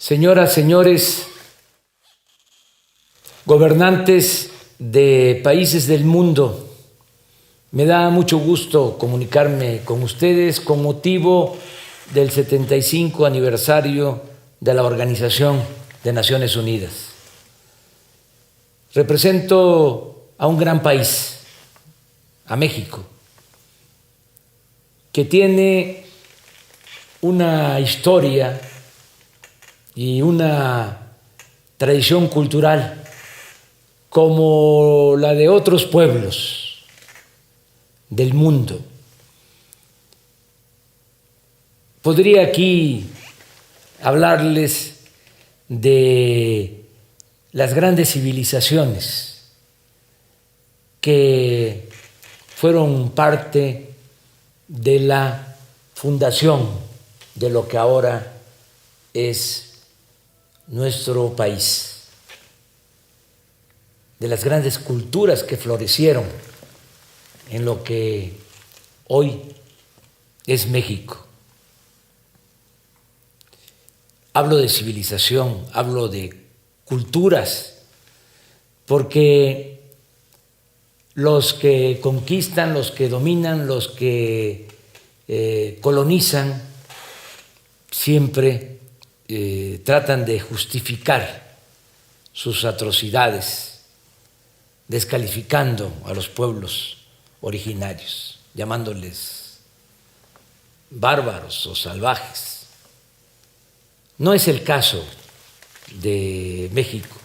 Señoras, señores, gobernantes de países del mundo, me da mucho gusto comunicarme con ustedes con motivo del 75 aniversario de la Organización de Naciones Unidas. Represento a un gran país, a México, que tiene una historia y una tradición cultural como la de otros pueblos del mundo. Podría aquí hablarles de las grandes civilizaciones que fueron parte de la fundación de lo que ahora es nuestro país, de las grandes culturas que florecieron en lo que hoy es México. Hablo de civilización, hablo de culturas, porque los que conquistan, los que dominan, los que colonizan, siempre tratan de justificar sus atrocidades, descalificando a los pueblos originarios, llamándoles bárbaros o salvajes. No es el caso de México,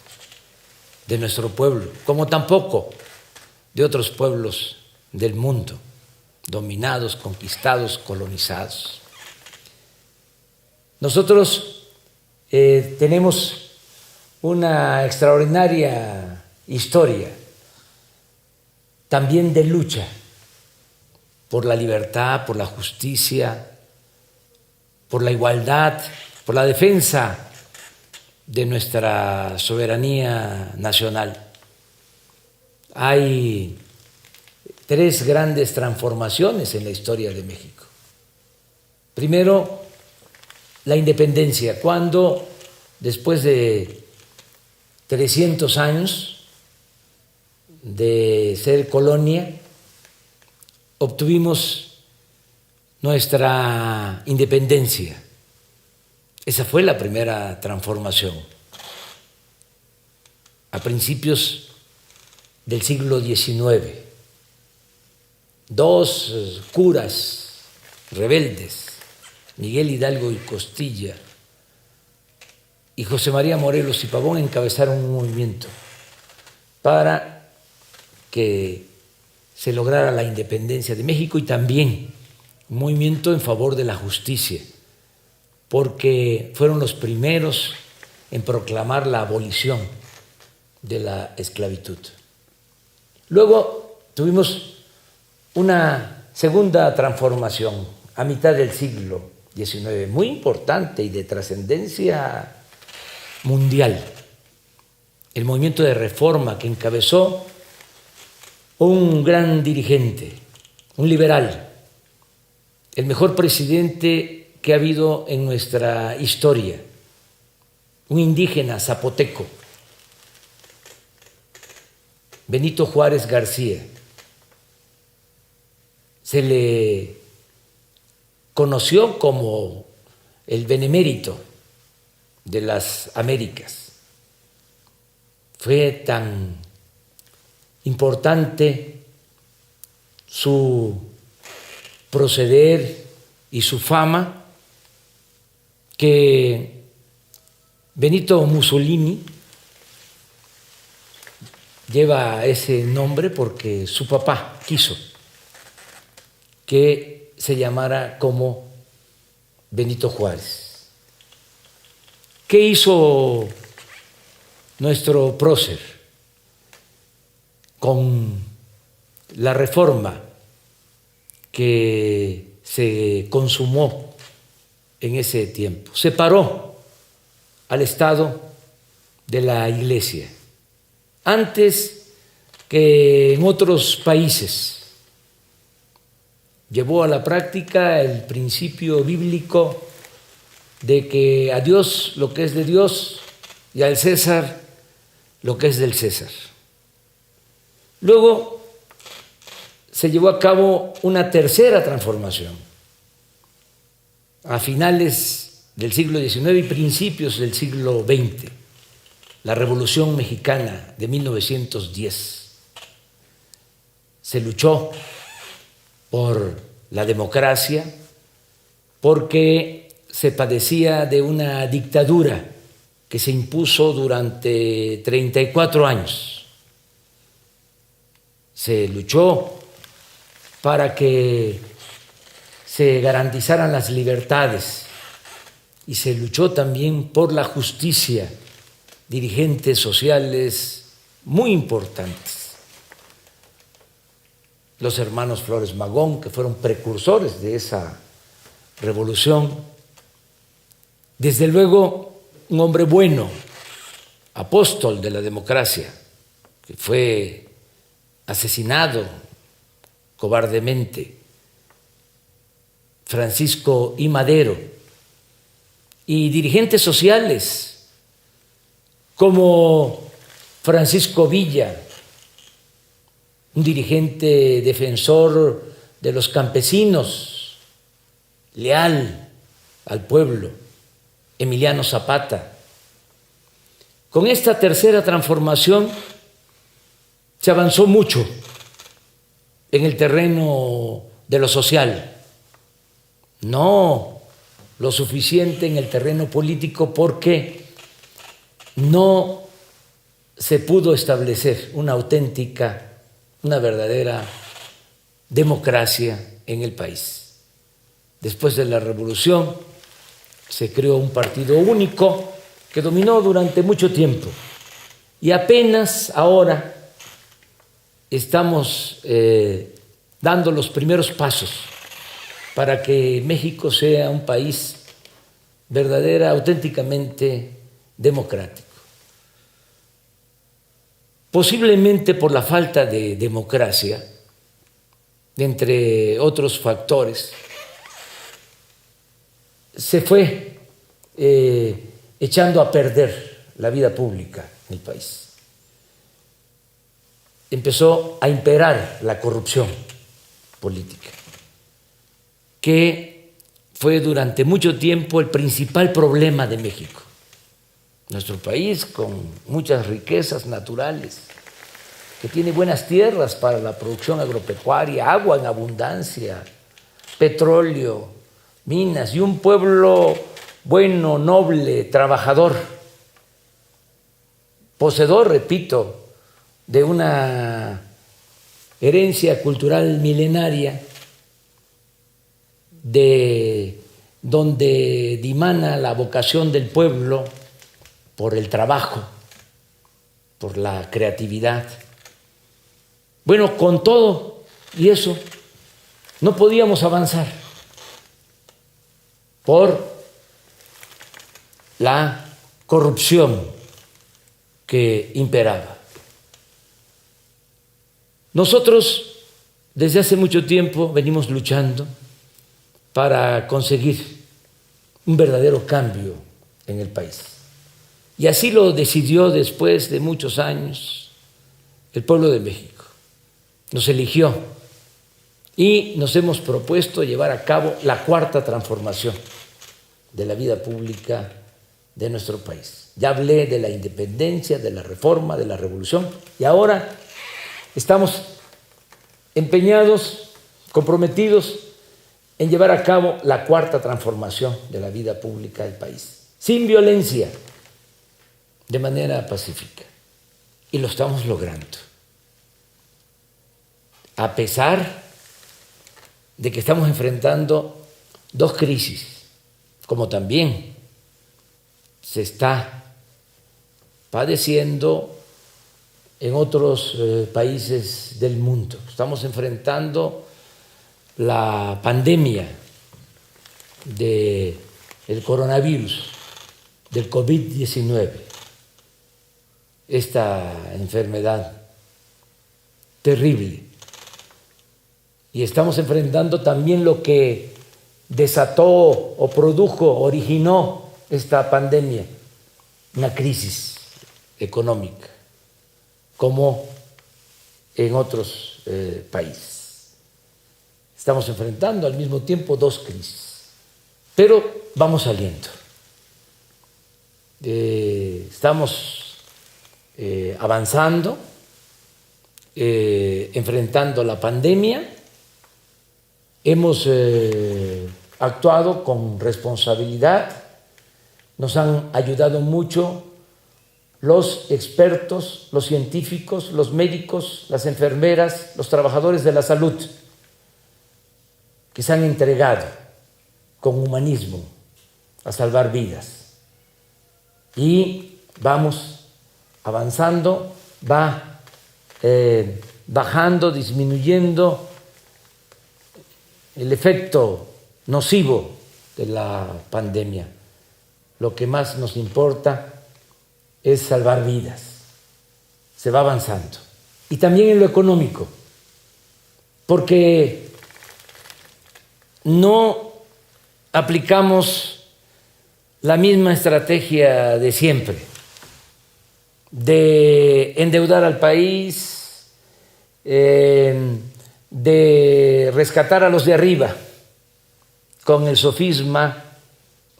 de nuestro pueblo, como tampoco de otros pueblos del mundo, dominados, conquistados, colonizados. Nosotros tenemos una extraordinaria historia también de lucha por la libertad, por la justicia, por la igualdad, por la defensa de nuestra soberanía nacional. Hay tres grandes transformaciones en la historia de México. Primero, la independencia, cuando después de 300 años de ser colonia, obtuvimos nuestra independencia. Esa fue la primera transformación. A principios del siglo XIX, dos curas rebeldes, Miguel Hidalgo y Costilla y José María Morelos y Pavón, encabezaron un movimiento para que se lograra la independencia de México y también un movimiento en favor de la justicia, porque fueron los primeros en proclamar la abolición de la esclavitud. Luego tuvimos una segunda transformación a mitad del siglo XIX, muy importante y de trascendencia mundial, el movimiento de reforma que encabezó un gran dirigente, un liberal, el mejor presidente que ha habido en nuestra historia, un indígena zapoteco, Benito Juárez García. Se le conoció como el benemérito de las Américas. Fue tan importante su proceder y su fama que Benito Mussolini lleva ese nombre porque su papá quiso que se llamara como Benito Juárez. ¿Qué hizo nuestro prócer con la reforma que se consumó en ese tiempo? Separó al Estado de la Iglesia. Antes que en otros países, llevó a la práctica el principio bíblico de que a Dios lo que es de Dios y al César lo que es del César. Luego se llevó a cabo una tercera transformación a finales del siglo XIX y principios del siglo XX, la Revolución Mexicana de 1910. Se luchó por la democracia porque se padecía de una dictadura que se impuso durante 34 años. Se luchó para que se garantizaran las libertades y se luchó también por la justicia, dirigentes sociales muy importantes. Los hermanos Flores Magón, que fueron precursores de esa revolución. Desde luego, un hombre bueno, apóstol de la democracia, que fue asesinado cobardemente, Francisco I. Madero, y dirigentes sociales como Francisco Villa, un dirigente defensor de los campesinos, leal al pueblo, Emiliano Zapata. Con esta tercera transformación se avanzó mucho en el terreno de lo social, no lo suficiente en el terreno político porque no se pudo establecer una verdadera democracia en el país. Después de la revolución se creó un partido único que dominó durante mucho tiempo y apenas ahora estamos dando los primeros pasos para que México sea un país auténticamente democrático. Posiblemente por la falta de democracia, entre otros factores, se fue echando a perder la vida pública en el país. Empezó a imperar la corrupción política, que fue durante mucho tiempo el principal problema de México. Nuestro país, con muchas riquezas naturales, que tiene buenas tierras para la producción agropecuaria, agua en abundancia, petróleo, minas y un pueblo bueno, noble, trabajador, poseedor, repito, de una herencia cultural milenaria, de donde dimana la vocación del pueblo por el trabajo, por la creatividad. Bueno, con todo y eso no podíamos avanzar por la corrupción que imperaba. Nosotros desde hace mucho tiempo venimos luchando para conseguir un verdadero cambio en el país. Y así lo decidió después de muchos años el pueblo de México. Nos eligió y nos hemos propuesto llevar a cabo la cuarta transformación de la vida pública de nuestro país. Ya hablé de la independencia, de la reforma, de la revolución y ahora estamos empeñados, comprometidos en llevar a cabo la cuarta transformación de la vida pública del país, sin violencia, de manera pacífica. Y lo estamos logrando. A pesar de que estamos enfrentando dos crisis, como también se está padeciendo en otros países del mundo. Estamos enfrentando la pandemia del coronavirus, del COVID-19, esta enfermedad terrible. Y estamos enfrentando también lo que desató o produjo, originó esta pandemia, una crisis económica, como en otros países. Estamos enfrentando al mismo tiempo dos crisis, pero vamos saliendo. Estamos avanzando, enfrentando la pandemia. Hemos actuado con responsabilidad, nos han ayudado mucho los expertos, los científicos, los médicos, las enfermeras, los trabajadores de la salud, que se han entregado con humanismo a salvar vidas. Y vamos avanzando, va bajando, disminuyendo el efecto nocivo de la pandemia. Lo que más nos importa es salvar vidas. Se va avanzando. Y también en lo económico, porque no aplicamos la misma estrategia de siempre, de endeudar al país, de rescatar a los de arriba, con el sofisma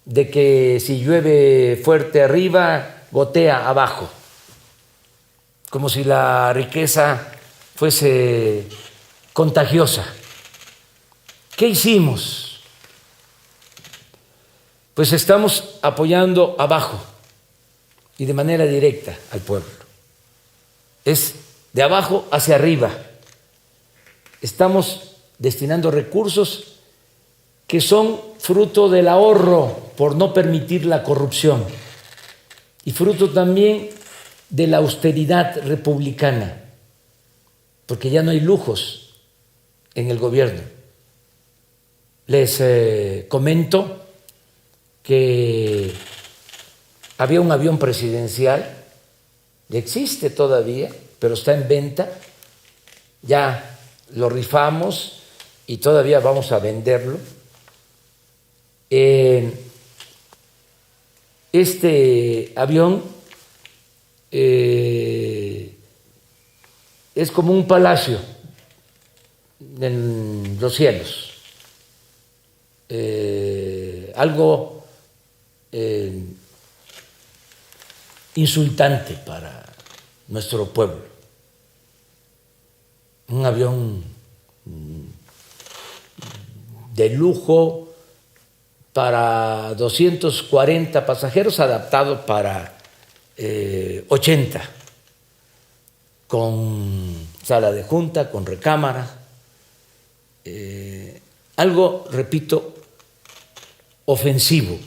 de que si llueve fuerte arriba, gotea abajo, como si la riqueza fuese contagiosa. ¿Qué hicimos? Pues estamos apoyando abajo y de manera directa al pueblo. Es de abajo hacia arriba. Estamos destinando recursos que son fruto del ahorro por no permitir la corrupción y fruto también de la austeridad republicana, porque ya no hay lujos en el gobierno. Les comento que había un avión presidencial, existe todavía, pero está en venta, ya lo rifamos y todavía vamos a venderlo. Este avión es como un palacio en los cielos, algo insultante para nuestro pueblo. Un avión de lujo para 240 pasajeros, adaptado para 80, con sala de junta, con recámara, algo, repito, ofensivo.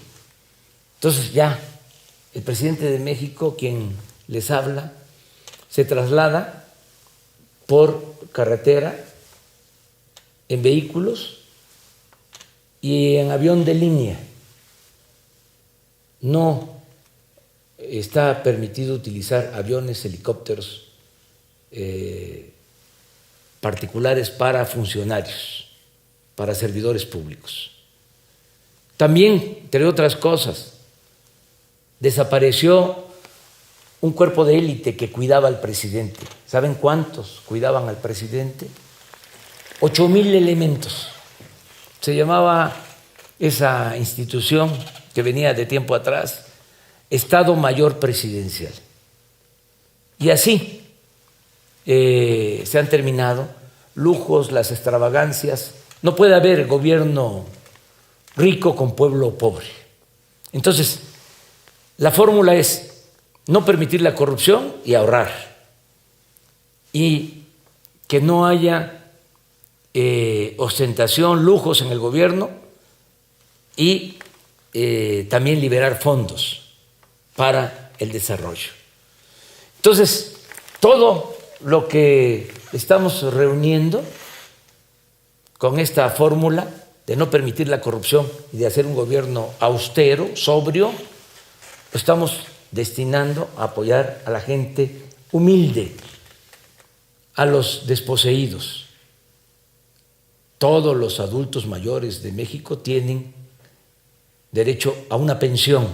Entonces ya el presidente de México, quien les habla, se traslada por carretera, en vehículos y en avión de línea. No está permitido utilizar aviones, helicópteros particulares para funcionarios, para servidores públicos. También, entre otras cosas, desapareció un cuerpo de élite que cuidaba al presidente. ¿Saben cuántos cuidaban al presidente? 8,000 elementos. Se llamaba esa institución, que venía de tiempo atrás, Estado Mayor Presidencial. Y así se han terminado lujos, las extravagancias. No puede haber gobierno rico con pueblo pobre. Entonces, la fórmula es no permitir la corrupción y ahorrar, y que no haya ostentación, lujos en el gobierno, y también liberar fondos para el desarrollo. Entonces, todo lo que estamos reuniendo con esta fórmula de no permitir la corrupción y de hacer un gobierno austero, sobrio, lo estamos destinando a apoyar a la gente humilde, a los desposeídos, todos los adultos mayores de México tienen derecho a una pensión.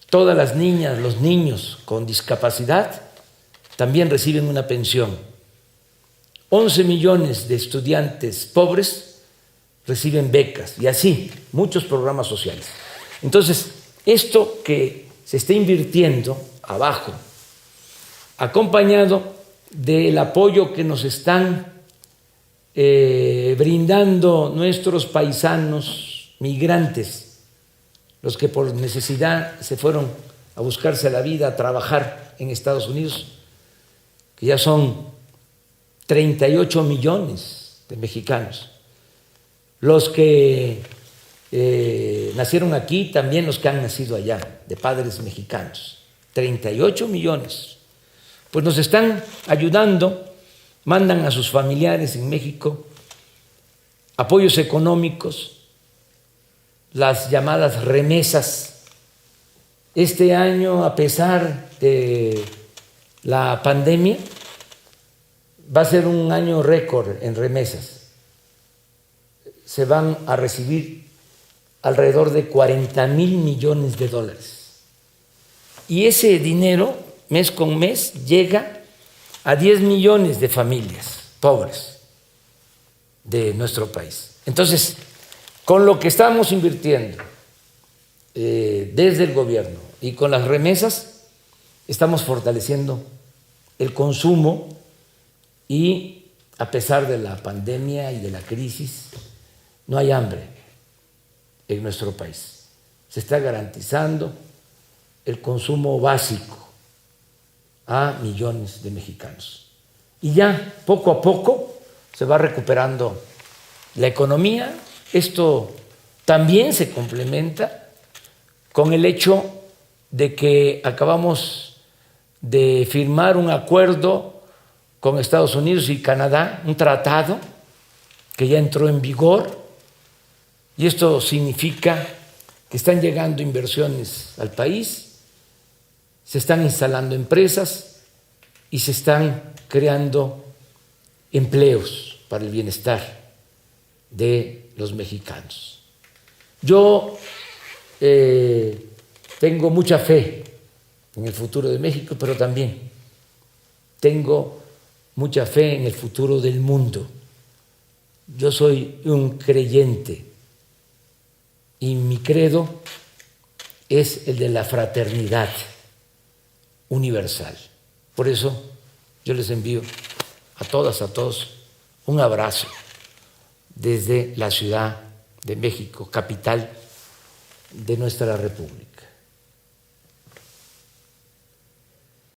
Todas las niñas, los niños con discapacidad también reciben una pensión. 11 millones de estudiantes pobres reciben becas y así muchos programas sociales. Entonces, esto que se está invirtiendo abajo, acompañado del apoyo que nos están brindando nuestros paisanos migrantes, los que por necesidad se fueron a buscarse la vida, a trabajar en Estados Unidos, que ya son 38 millones de mexicanos, los que nacieron aquí, también los que han nacido allá, de padres mexicanos, 38 millones, pues nos están ayudando, mandan a sus familiares en México apoyos económicos, las llamadas remesas. Este año, a pesar de la pandemia, va a ser un año récord en remesas. Se van a recibir alrededor de 40,000 millones de dólares. Y ese dinero, mes con mes, llega a 10 millones de familias pobres de nuestro país. Entonces, con lo que estamos invirtiendo desde el gobierno y con las remesas, estamos fortaleciendo el consumo y, a pesar de la pandemia y de la crisis, no hay hambre en nuestro país. Se está garantizando el consumo básico a millones de mexicanos. Y ya poco a poco se va recuperando la economía. Esto también se complementa con el hecho de que acabamos de firmar un acuerdo con Estados Unidos y Canadá, un tratado que ya entró en vigor, y esto significa que están llegando inversiones al país, se están instalando empresas y se están creando empleos para el bienestar de los mexicanos. Yo tengo mucha fe en el futuro de México, pero también tengo mucha fe en el futuro del mundo. Yo soy un creyente y mi credo es el de la fraternidad universal. Por eso yo les envío a todas, a todos, un abrazo desde la Ciudad de México, capital de nuestra República.